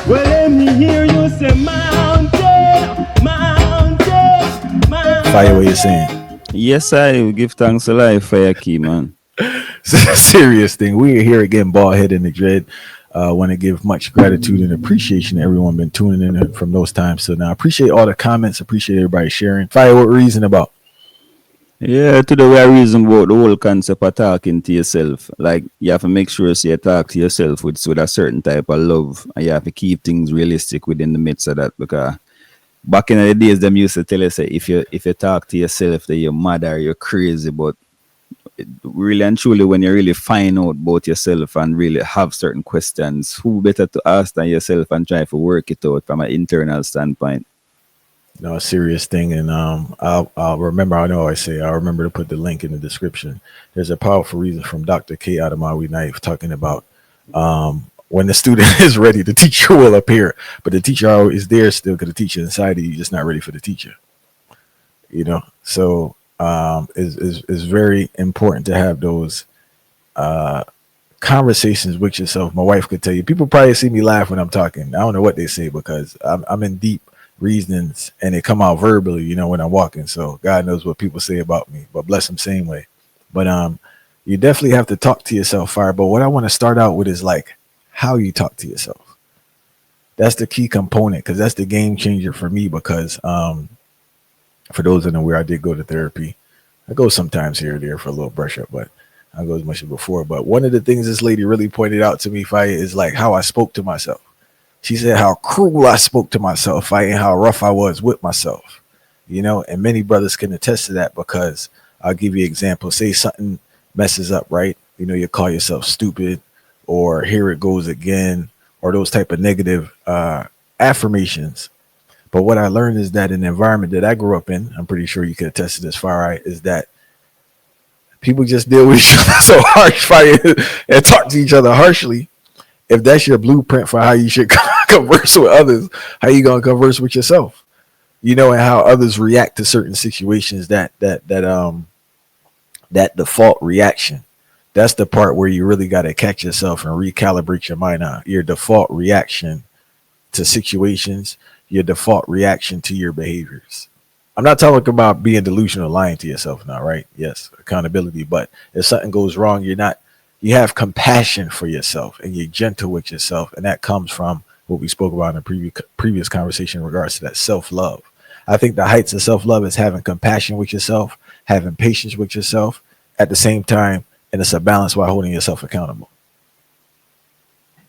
Well, let me hear you say mountain, mountain, Fire, what you saying? Yes, I will give thanks to life for your key, man. It's a serious thing. We are here again, bald head in the dread. Want to give much gratitude and appreciation to everyone been tuning in from those times. So now, appreciate all the comments. Appreciate everybody sharing. Fire, what reason about? Yeah, today we are reason about the whole concept of talking to yourself. Like you have to make sure so you talk to yourself with a certain type of love, and you have to keep things realistic within the midst of that. Because back in the days, them used to tell us say if you talk to yourself, that you're mad or you're crazy. But really and truly, when you really find out about yourself and really have certain questions, who better to ask than yourself and try to work it out from an internal standpoint. No, a serious thing. And I'll remember. I know I say I'll remember to put the link in the description. There's a powerful reason from Dr. K out of Maui Knife talking about when the student is ready, the teacher will appear, but the teacher is there still because the teacher inside of you just not ready for the teacher. You know, so is very important to have those uh, conversations with yourself. My wife could tell you. People probably see me laugh when I'm talking. I don't know what they say because I'm in deep reasonings and they come out verbally. You know, when I'm walking. So God knows what people say about me. But bless them same way. But you definitely have to talk to yourself, fire. But what I want to start out with is like how you talk to yourself. That's the key component because that's the game changer for me. Because for those that know where I did go to therapy, I go sometimes here or there for a little brush up, but I don't go as much as before. But one of the things this lady really pointed out to me, Faya, is like how I spoke to myself. She said how cruel I spoke to myself, Faya, and how rough I was with myself. You know, and many brothers can attest to that because I'll give you an example. Say something messes up, right? You know, you call yourself stupid or here it goes again or those type of negative affirmations. But what I learned is that in the environment that I grew up in, I'm pretty sure you could attest to this, far right, is that people just deal with each other so harsh, fire, and talk to each other harshly. If that's your blueprint for how you should converse with others, how you gonna converse with yourself? You know, and how others react to certain situations. That default reaction. That's the part where you really got to catch yourself and recalibrate your mind on your default reaction to situations, your default reaction to your behaviors. I'm not talking about being delusional, lying to yourself now, right? Yes, accountability. But if something goes wrong, you have compassion for yourself and you're gentle with yourself. And that comes from what we spoke about in the previous conversation in regards to that self love. I think the heights of self love is having compassion with yourself, having patience with yourself at the same time. And it's a balance while holding yourself accountable.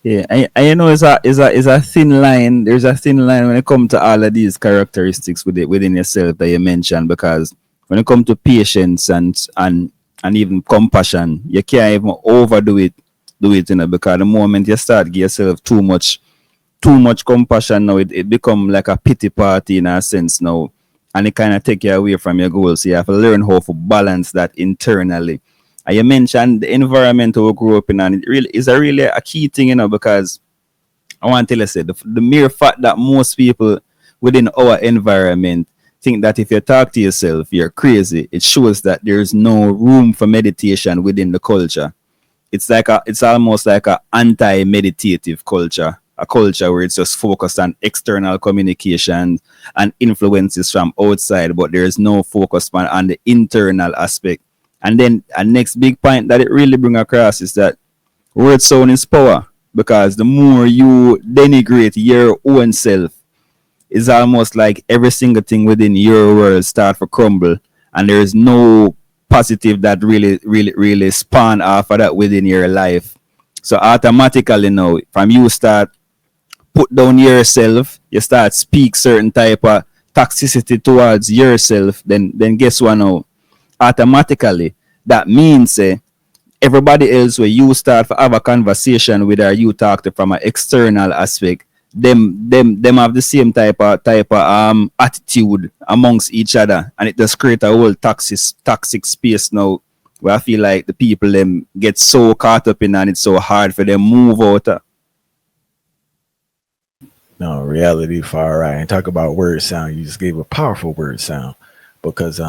Yeah, and you know, it's a thin line. There's a thin line when it comes to all of these characteristics within yourself that you mentioned. Because when it comes to patience and even compassion, you can't even overdo it. Because the moment you start give yourself too much compassion, now it become like a pity party in a sense now, and it kind of take you away from your goals. So you have to learn how to balance that internally. And you mentioned the environment we grew up in, and it really is a key thing, because I want to tell you, say, the mere fact that most people within our environment think that if you talk to yourself, you're crazy, it shows that there's no room for meditation within the culture. It's almost like a anti-meditative culture, a culture where it's just focused on external communication and influences from outside, but there is no focus on the internal aspect. And then a next big point that it really bring across is that word sound is power, because the more you denigrate your own self, it's almost like every single thing within your world start to crumble, and there is no positive that really spawn off of that within your life. So automatically now, from you start put down yourself, you start speak certain type of toxicity towards yourself, then guess what now? Automatically, that means everybody else where you start to have a conversation with or you talk to from an external aspect, them have the same type of attitude amongst each other, and it just create a whole toxic space now where I feel like the people them get so caught up in and it's so hard for them move out. No, reality, far right. And talk about word sound. You just gave a powerful word sound because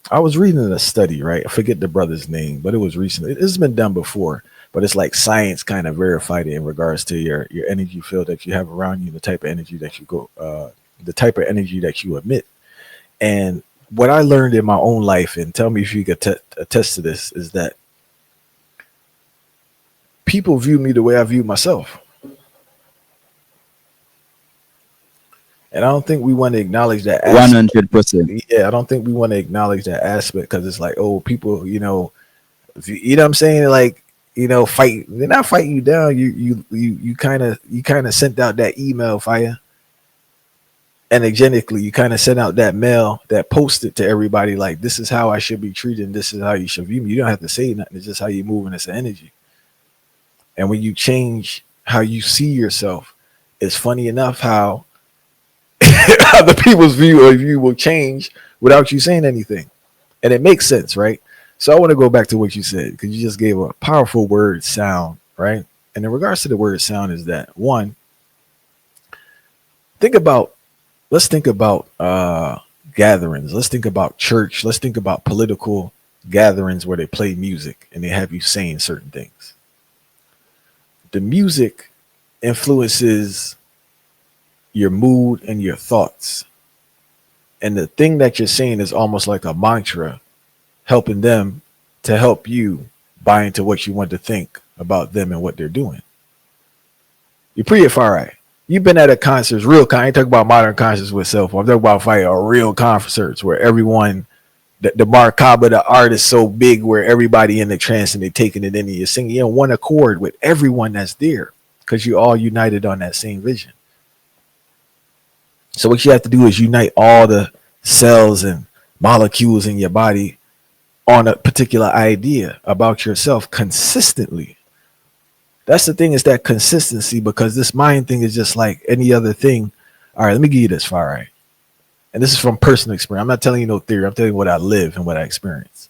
I was reading a study, right? I forget the brother's name, but it was recently. It's been done before, but it's like science kind of verified it in regards to your energy field that you have around you, the type of energy that you the type of energy that you emit. And what I learned in my own life, and tell me if you could attest to this, is that people view me the way I view myself. And I don't think we want to acknowledge that aspect. 100%. Yeah, I don't think we want to acknowledge that aspect because it's like, oh, people, you know what I'm saying? Like, fight. They're not fighting you down. You kind of sent out that email fire. Energetically, you kind of sent out that mail that posted to everybody like, this is how I should be treated. And this is how you should view me. You don't have to say nothing. It's just how you move in this energy. And when you change how you see yourself, it's funny enough how other people's view of you will change without you saying anything. And it makes sense, right? So I want to go back to what you said because you just gave a powerful word sound, right? And in regards to the word sound is that one, let's think about gatherings. Let's think about church. Let's think about political gatherings where they play music and they have you saying certain things. The music influences your mood and your thoughts. And the thing that you're saying is almost like a mantra, helping them to help you buy into what you want to think about them and what they're doing. You're pretty far right. You've been at a concerts, I ain't talking about modern concerts with cell phone. I'm talking about fire or real concerts where everyone, the Markaba, the art is so big where everybody in the trance and they're taking it in and you're singing in one accord with everyone that's there because you're all united on that same vision. So what you have to do is unite all the cells and molecules in your body on a particular idea about yourself consistently. That's the thing, is that consistency, because this mind thing is just like any other thing. All right, let me give you this far right. And this is from personal experience. I'm not telling you no theory. I'm telling you what I live and what I experience.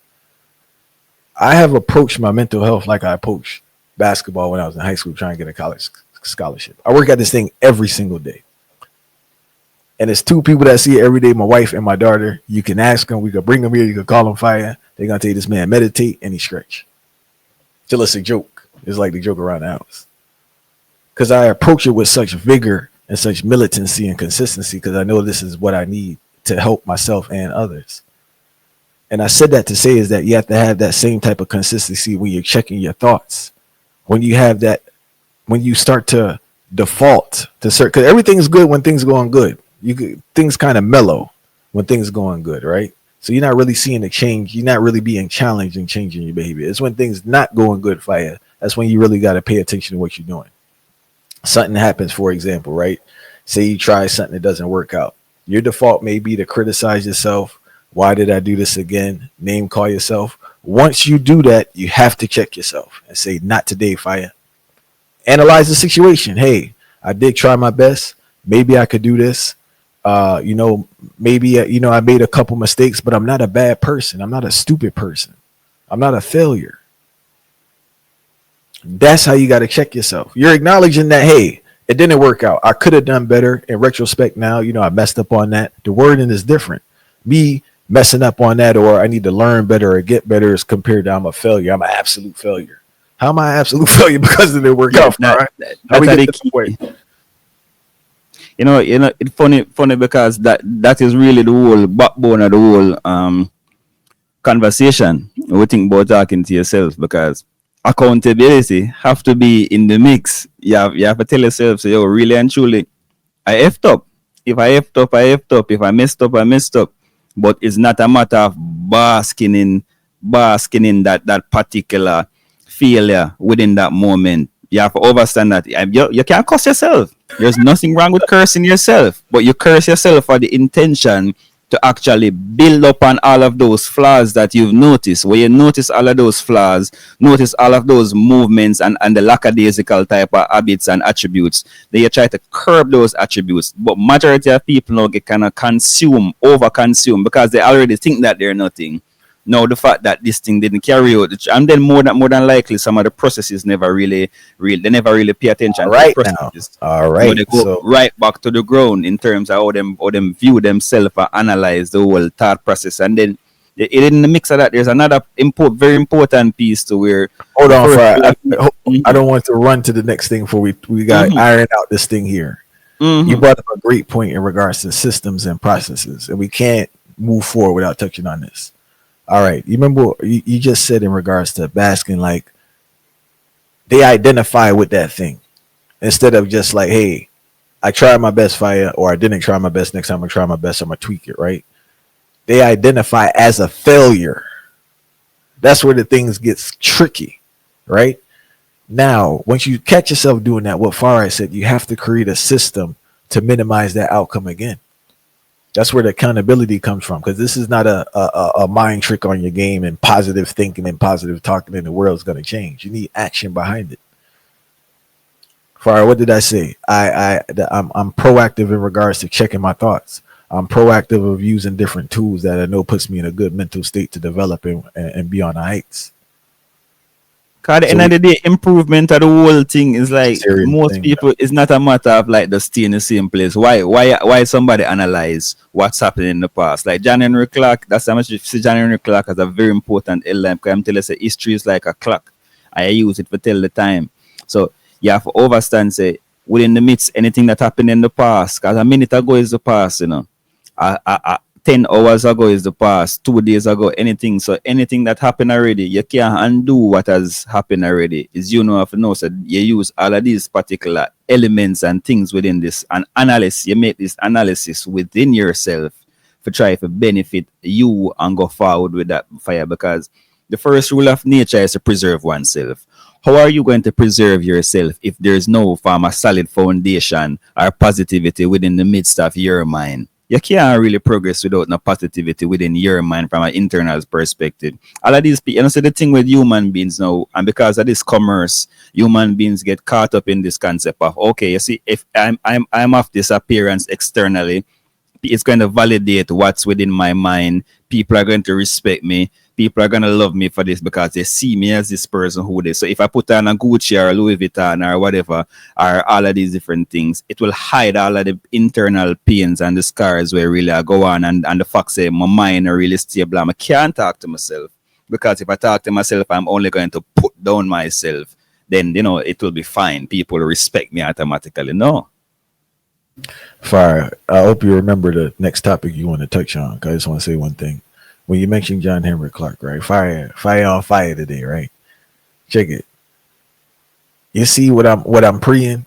I have approached my mental health like I approached basketball when I was in high school trying to get a college scholarship. I work at this thing every single day. And it's two people that see it every day, my wife and my daughter. You can ask them. We can bring them here. You can call them fire. They're going to tell you this man meditate and he stretch. Till it's a joke. It's like the joke around the house. Because I approach it with such vigor and such militancy and consistency because I know this is what I need to help myself and others. And I said that to say is that you have to have that same type of consistency when you're checking your thoughts. When you have that, when you start to default to certain, because everything's good when things are going good. Things kind of mellow when things are going good, right? So you're not really seeing the change. You're not really being challenged and changing your behavior. It's when things not going good for you. That's when you really got to pay attention to what you're doing. Something happens, for example, right? Say you try something that doesn't work out. Your default may be to criticize yourself. Why did I do this again? Name call yourself. Once you do that, you have to check yourself and say, not today, fire. Analyze the situation. Hey, I did try my best. Maybe I could do this. Maybe, I made a couple mistakes, but I'm not a bad person. I'm not a stupid person. I'm not a failure. That's how you got to check yourself. You're acknowledging that, hey, it didn't work out. I could have done better. In retrospect now, I messed up on that. The wording is different. Me messing up on that, or I need to learn better or get better, as compared to I'm a failure. I'm an absolute failure. How am I an absolute failure because it didn't work out? Right? How we get to the point? It's funny because that is really the whole backbone of the whole conversation. We think about talking to yourself, because accountability have to be in the mix. You have to tell yourself, so, yo, really and truly, I effed up. If I effed up, I effed up. If I messed up, I messed up. But it's not a matter of basking in that particular failure within that moment. You have to understand that you can't curse yourself. There's nothing wrong with cursing yourself, but you curse yourself for the intention to actually build upon all of those flaws that you've noticed. Where you notice all of those flaws, notice all of those movements and the lackadaisical type of habits and attributes, then you try to curb those attributes. But majority of people now get kind of over consume, because they already think that they're nothing. Now the fact that this thing didn't carry out, and then more than likely some of the processes they never really pay attention to the processes. All right. So they go right back to the ground in terms of how them view themselves and analyze the whole thought process. And then In the mix of that, there's another very important piece to where Hold the on, first Fire. rule of I don't want to run to the next thing before we got to Mhm, iron out this thing here. You mhm. brought up a great point in regards to systems and processes, and we can't move forward without touching on this. All right, you remember what you just said in regards to basking, like they identify with that thing instead of just like, hey, I tried my best, Fire, or I didn't try my best. Next time I try my best, I'm gonna tweak it, right? They identify as a failure. That's where the things gets tricky, right? Now, once you catch yourself doing that, what Farai said, you have to create a system to minimize that outcome again. That's where the accountability comes from, because this is not a mind trick on your game and positive thinking and positive talking, and the world's going to change. You need action behind it. Farai, what did I say? I'm proactive in regards to checking my thoughts. I'm proactive of using different tools that I know puts me in a good mental state to develop and be on the heights. Cause at the So end of we the day, improvement of the whole thing is like serious most thing. people. It's not a matter of like the stay in the same place. Why somebody analyze what's happening in the past? Like John Henry Clark. That's how much you see John Henry Clark as a very important element. Because I'm telling you, say history is like a clock. I use it to tell the time. So you have to overstand, say, within the midst, anything that happened in the past. Because a minute ago is the past, you know. 10 hours ago is the past, 2 days ago, anything. So anything that happened already, you can't undo what has happened already. Is you know, if you know, so you use all of these particular elements and things within this and analysis. You make this analysis within yourself to try to benefit you and go forward with that fire. Because the first rule of nature is to preserve oneself. How are you going to preserve yourself if there's no form of solid foundation or positivity within the midst of your mind? You can't really progress without no positivity within your mind from an internal perspective. All of these people, you know, so the thing with human beings now, and because of this commerce, human beings get caught up in this concept of okay, you see, if I'm of this appearance externally, it's going to validate what's within my mind. People are going to respect me. People are going to love me for this because they see me as this person who they. So if I put on a Gucci or a Louis Vuitton or whatever, or all of these different things, it will hide all of the internal pains and the scars where really I go on and the fact say my mind are really stable. I can't talk to myself because if I talk to myself, I'm only going to put down myself. Then, you know, it will be fine. People respect me automatically. No. Fire. I hope you remember the next topic you want to touch on. 'Cause I just want to say one thing. When you mentioned John Henry Clark, right? Fire on fire today, right? Check it. You see what I'm preying?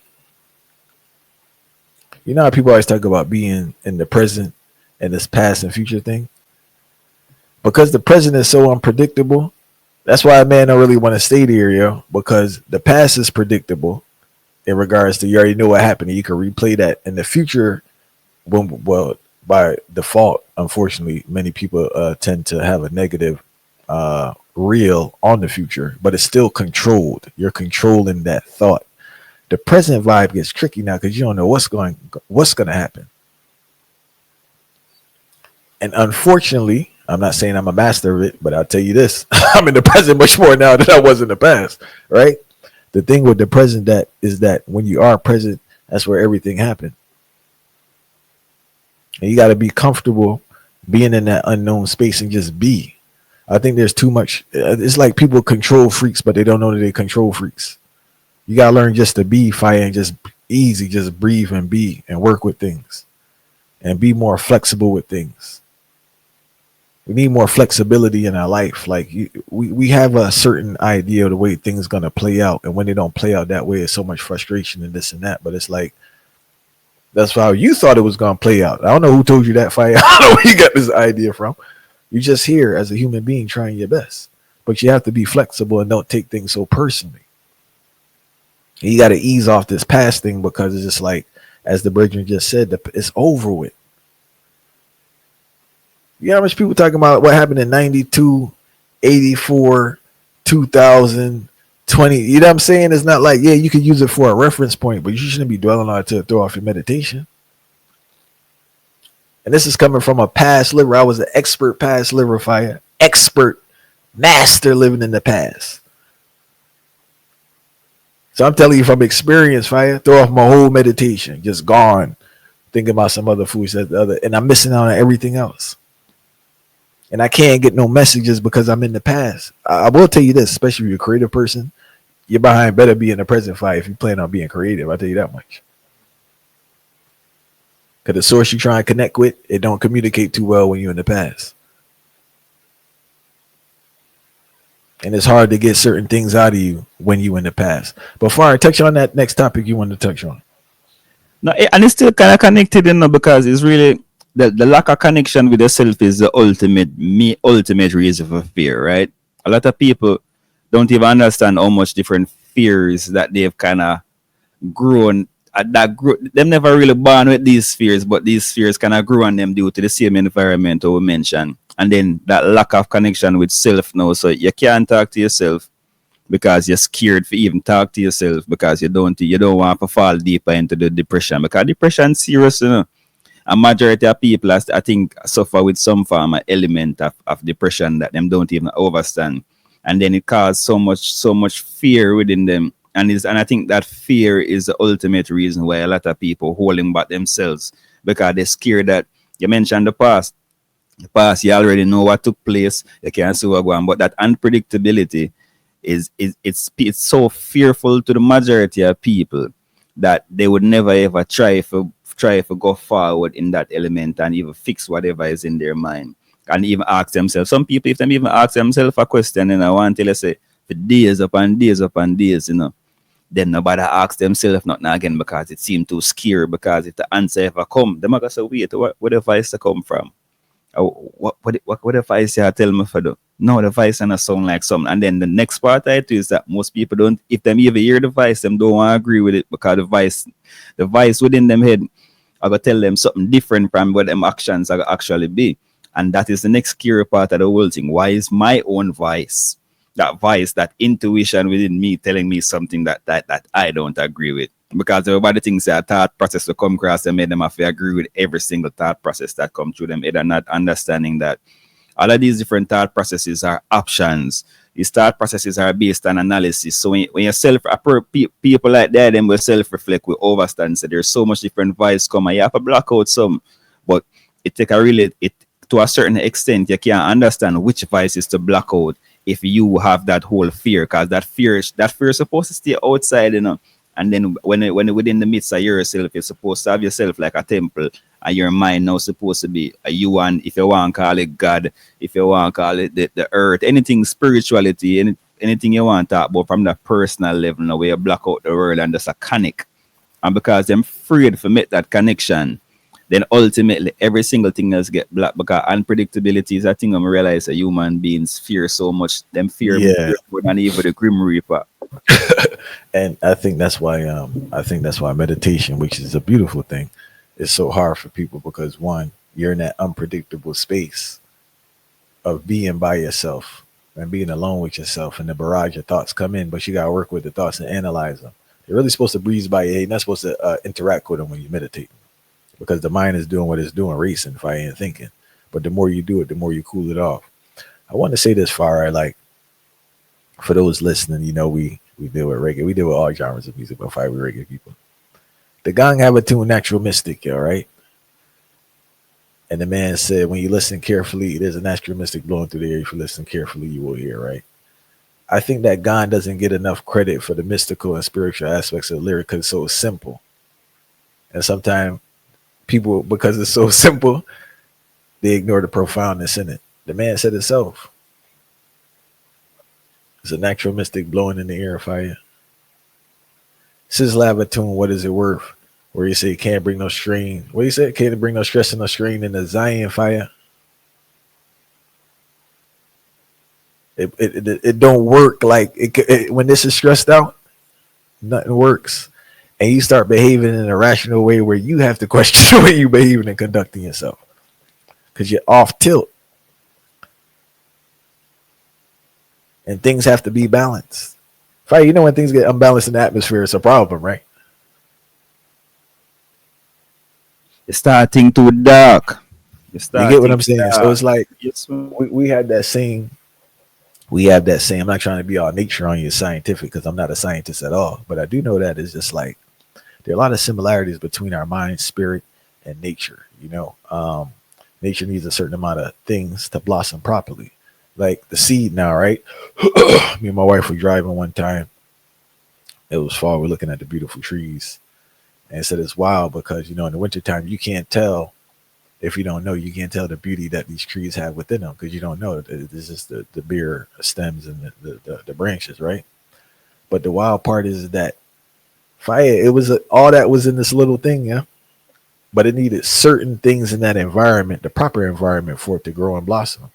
You know how people always talk about being in the present and this past and future thing? Because the present is so unpredictable, that's why a man don't really want to stay there, yo. Because the past is predictable in regards to you already know what happened and you can replay that. In the future, well, by default, unfortunately, many people tend to have a negative real on the future, but it's still controlled. You're controlling that thought. The present vibe gets tricky now because you don't know what's going to happen. And unfortunately, I'm not saying I'm a master of it, but I'll tell you this: I'm in the present much more now than I was in the past. Right? The thing with the present that is that when you are present, that's where everything happened. And you got to be comfortable being in that unknown space and just be. I think there's too much. It's like people control freaks, but they don't know that they control freaks. You got to learn just to be fire and just easy, just breathe and be and work with things and be more flexible with things. We need more flexibility in our life. Like we have a certain idea of the way things gonna play out, and when they don't play out that way, it's so much frustration and this and that. But it's like that's how you thought it was gonna play out. I don't know who told you that, fire. I don't know where you got this idea from. You just here as a human being trying your best, but you have to be flexible and don't take things so personally. And you got to ease off this past thing because it's just like, as the brethren just said, it's over with. You know how much people talking about what happened in 92, 84, 2020. You know what I'm saying? It's not like, yeah, you could use it for a reference point, but you shouldn't be dwelling on it to throw off your meditation. And this is coming from a past liver. I was an expert past liver fire, expert master living in the past. So I'm telling you from experience, fire, throw off my whole meditation, just gone, thinking about some other foods that the other, and I'm missing out on everything else. and I can't get no messages because I'm in the past. I will tell you this, especially if you're a creative person, your behind better be in the present fire if you plan on being creative. I'll tell you that much. Because the source you try and connect with, it don't communicate too well when you're in the past. And it's hard to get certain things out of you when you in the past. Before I touch on that next topic you want to touch on. No, and it's still kind of connected, because it's really the lack of connection with yourself is the ultimate reason for fear, right? A lot of people don't even understand how much different fears that they've kind of grown. Them never really born with these fears, but these fears kind of grew on them due to the same environment we mentioned, and then that lack of connection with self now. So you can't talk to yourself because you're scared to even talk to yourself because you don't want to fall deeper into the depression, because depression serious, A majority of people, I think, suffer with some form of element of depression that them don't even understand, and then it causes so much fear within them, and I think that fear is the ultimate reason why a lot of people holding back themselves, because they're scared that you mentioned the past, you already know what took place, you can't see what going, but that unpredictability it's so fearful to the majority of people that they would never ever try to go forward in that element and even fix whatever is in their mind, and even ask themselves. Some people, if them even ask themselves a question, and I want to say for days upon days upon days, then nobody asks themselves nothing again because it seemed too scary. Because if the answer ever come, them are gonna say, wait, where the voice to come from? What if I say I tell me for the no, the voice and a sound like something. And then the next part of it is that most people don't, if them even hear the voice, them don't want to agree with it, because the voice within them head I go tell them something different from what them actions are actually be. And that is the next scary part of the whole thing. Why is my own voice, that intuition within me telling me something that I don't agree with? Because everybody thinks that thought process to come across them, made them have to agree with every single thought process that come through them. They're not understanding that all of these different thought processes are options. These thought processes are based on analysis. So when you people like that, then will self-reflect, we overstand. So there's so much different vibes come, and you have to block out some. But it take a really, it to a certain extent, you can't understand which vices to block out if you have that whole fear, because that fear is supposed to stay outside, And then when within the midst of yourself, you're supposed to have yourself like a temple, and your mind now supposed to be you, and if you want to call it God, if you want to call it the earth, anything spirituality, anything you want to talk about from that personal level, now where you block out the world and just a connect. And because I'm afraid to make that connection, then ultimately every single thing else get blocked, because unpredictability is a thing I realize that human beings fear so much. Them fear Yeah. more than even the Grim Reaper. And I think that's why meditation, which is a beautiful thing, is so hard for people, because one, you're in that unpredictable space of being by yourself and being alone with yourself, and the barrage of thoughts come in, but you gotta work with the thoughts and analyze them. You're really supposed to breeze by your head. You're not supposed to interact with them when you meditate, because the mind is doing what it's doing, racing, fighting, and thinking. But the more you do it, the more you cool it off. I want to say this far, like, for those listening, we deal with reggae. We deal with all genres of music, but fight with reggae people. The gang have a tune, Natural Mystic, all right? And the man said, when you listen carefully, there's a natural mystic blowing through the air. If you listen carefully, you will hear, right? I think that Gon doesn't get enough credit for the mystical and spiritual aspects of the lyric because it's so simple. And sometimes people, because it's so simple, they ignore the profoundness in it. The man said it himself. It's a natural mystic blowing in the air fire. Sizzle have a tune, What Is It Worth? Where you say can't bring no strain. What you say? Can't bring no stress and no strain in the Zion fire. It don't work like when this is stressed out, nothing works. And you start behaving in a rational way where you have to question the way you behaving and conducting yourself. Because you're off tilt. And things have to be balanced. Fire, when things get unbalanced in the atmosphere, it's a problem, right? It's starting to dark. You get what I'm saying? So it's like Yes, we had that same. We have that same. I'm not trying to be all nature on you scientific, because I'm not a scientist at all. But I do know that it's just like there are a lot of similarities between our mind, spirit, and nature. Nature needs a certain amount of things to blossom properly. Like the seed now, right? Me and my wife were driving one time. It was fall. We're looking at the beautiful trees. And it said it's wild because, in the wintertime, you can't tell if you don't know, you can't tell the beauty that these trees have within them because you don't know. This is the bare stems and the branches, right? But the wild part is that fire, it was all that was in this little thing, yeah. But it needed certain things in that environment, the proper environment for it to grow and blossom.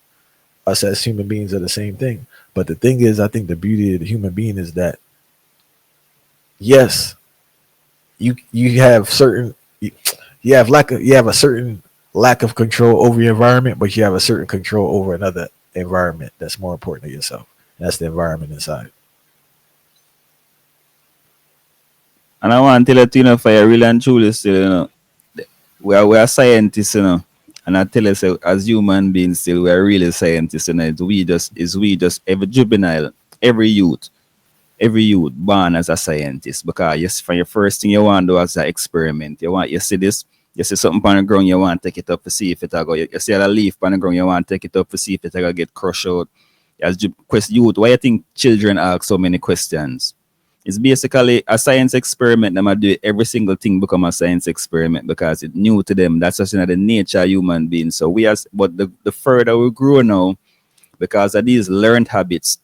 Us as human beings are the same thing. But the thing is, I think the beauty of the human being is that yes, you have certain you have a certain lack of control over your environment, but you have a certain control over another environment that's more important to yourself. That's the environment inside. And I want to let you know, for you really and truly still, we are scientists, And I tell you, so, as human beings, still we are really scientists, we just every juvenile, every youth born as a scientist, because yes, for your first thing you want to do as an experiment, you see this, you see something on the ground, you want to take it up to see if it go. You see a leaf on the ground, you want to take it up to see if it go get crushed out. As youth, why you think children ask so many questions? It's basically a science experiment. Them a do every single thing become a science experiment because it's new to them. That's just the nature of human beings. So but the further we grow now, because of these learned habits,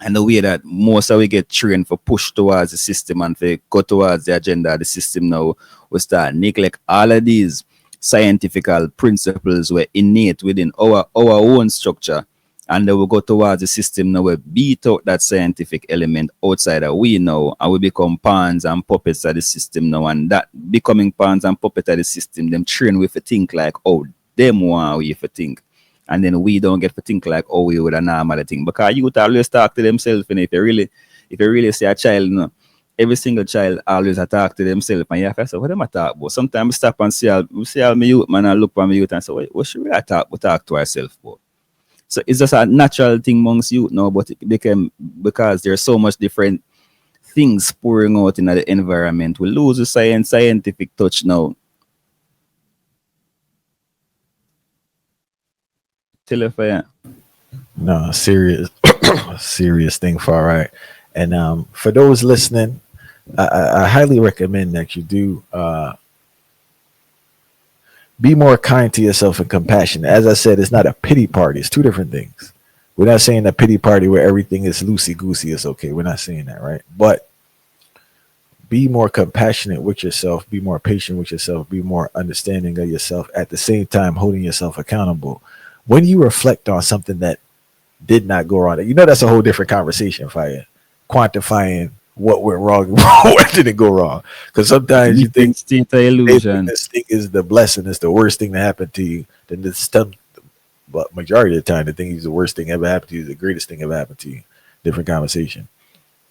and the way that most of we get trained for push towards the system and for go towards the agenda of the system now, we start neglect all of these scientific principles were innate within our own structure. And then we go towards the system now, we beat out that scientific element outside that we know, and we become pawns and puppets of the system now. And that becoming pawns and puppets of the system, them train with to think like, oh, them want we to think. And then we don't get to think like, oh, we would a normal thing. Because youth always talk to themselves, and if you really see a child, every single child always talk to themselves, and you have to say, what am I talk about? Sometimes we stop and see all my youth, man, and look for my youth and say, what should we talk to ourselves about? So it's just a natural thing amongst youth now, but it became because there's so much different things pouring out in the environment. We lose the scientific touch now. Tell you for you. No, serious, serious thing, far right. And for those listening, I highly recommend that you do be more kind to yourself and compassionate. As I said, it's not a pity party. It's two different things. We're not saying a pity party where everything is loosey goosey is okay. We're not saying that, right? But be more compassionate with yourself. Be more patient with yourself. Be more understanding of yourself. At the same time, holding yourself accountable. When you reflect on something that did not go wrong, that's a whole different conversation. Fire quantifying what went wrong, what didn't go wrong. Because sometimes you think state of illusion. this thing is the blessing, it's the worst thing that happened to you. Then but majority of the time, the thing is the worst thing ever happened to you is the greatest thing ever happened to you. Different conversation.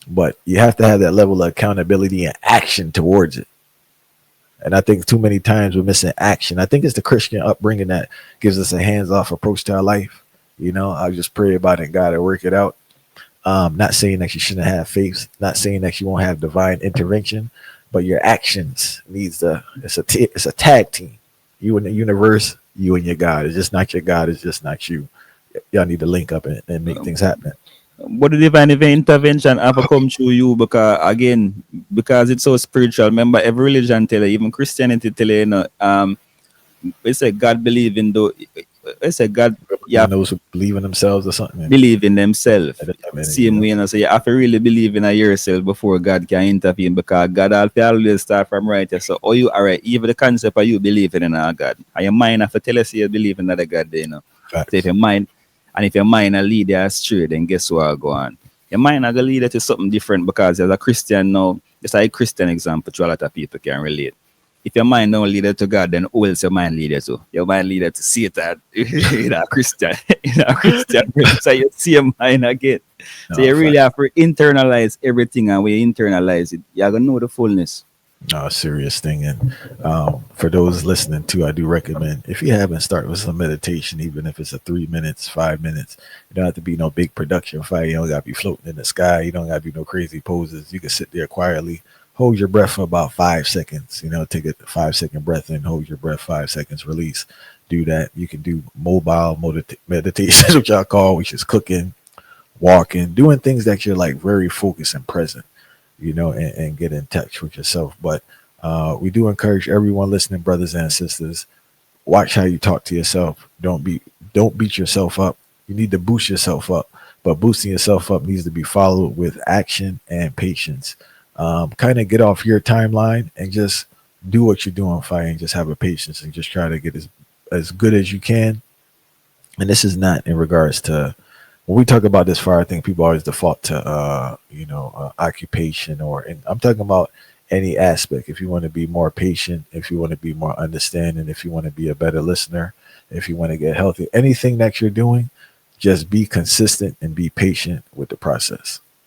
But you have to have that level of accountability and action towards it. And I think too many times we're missing action. I think it's the Christian upbringing that gives us a hands-off approach to our life. I just pray about it, God, and work it out. Not saying that you shouldn't have faith, not saying that you won't have divine intervention, but your actions it's a tag team. You and the universe, you and your God. It's just not your God. It's just not you. Y'all need to link up and make things happen. But the divine intervention have to come through you because it's so spiritual. Remember, every religion tell you, even Christianity tell you, it's a God believe in though. It's a God. Yeah, those who believe in themselves or something. Believe in themselves. Same way, you have to really believe in yourself before God can intervene, because God always start from right here. So, you are right. Even the concept of you believing in a God, and your mind have to tell us you believe in another God. So if your mind lead you astray, then guess what will go on? Your mind will lead you to something different, because as a Christian now, it's a Christian example to a lot of people can relate. If your mind don't lead you to God, then who else your mind lead you to? Your mind lead you to Satan. In a Christian. So you see your mind again. So you really have to internalize everything, and when you internalize it, you're going to know the fullness. No, serious thing. And for those listening too, I do recommend, if you haven't, start with some meditation, even if it's a 3 minutes, 5 minutes. You don't have to be no big production fire. You don't got to be floating in the sky. You don't got to do no crazy poses. You can sit there quietly hold your breath for about 5 seconds. Take a 5 second breath in, hold your breath 5 seconds, release. Do that. You can do mobile meditation, which I call, which is cooking, walking, doing things that you're like very focused and present, and get in touch with yourself. But we do encourage everyone listening, brothers and sisters, watch how you talk to yourself. Don't beat yourself up. You need to boost yourself up, but boosting yourself up needs to be followed with action and patience. Kind of get off your timeline and just do what you're doing, fire, and just have a patience and just try to get as good as you can. And this is not in regards to when we talk about this fire. I think people always default to occupation, and I'm talking about any aspect. If you want to be more patient, if you want to be more understanding, if you want to be a better listener, if you want to get healthy, anything that you're doing, just be consistent and be patient with the process.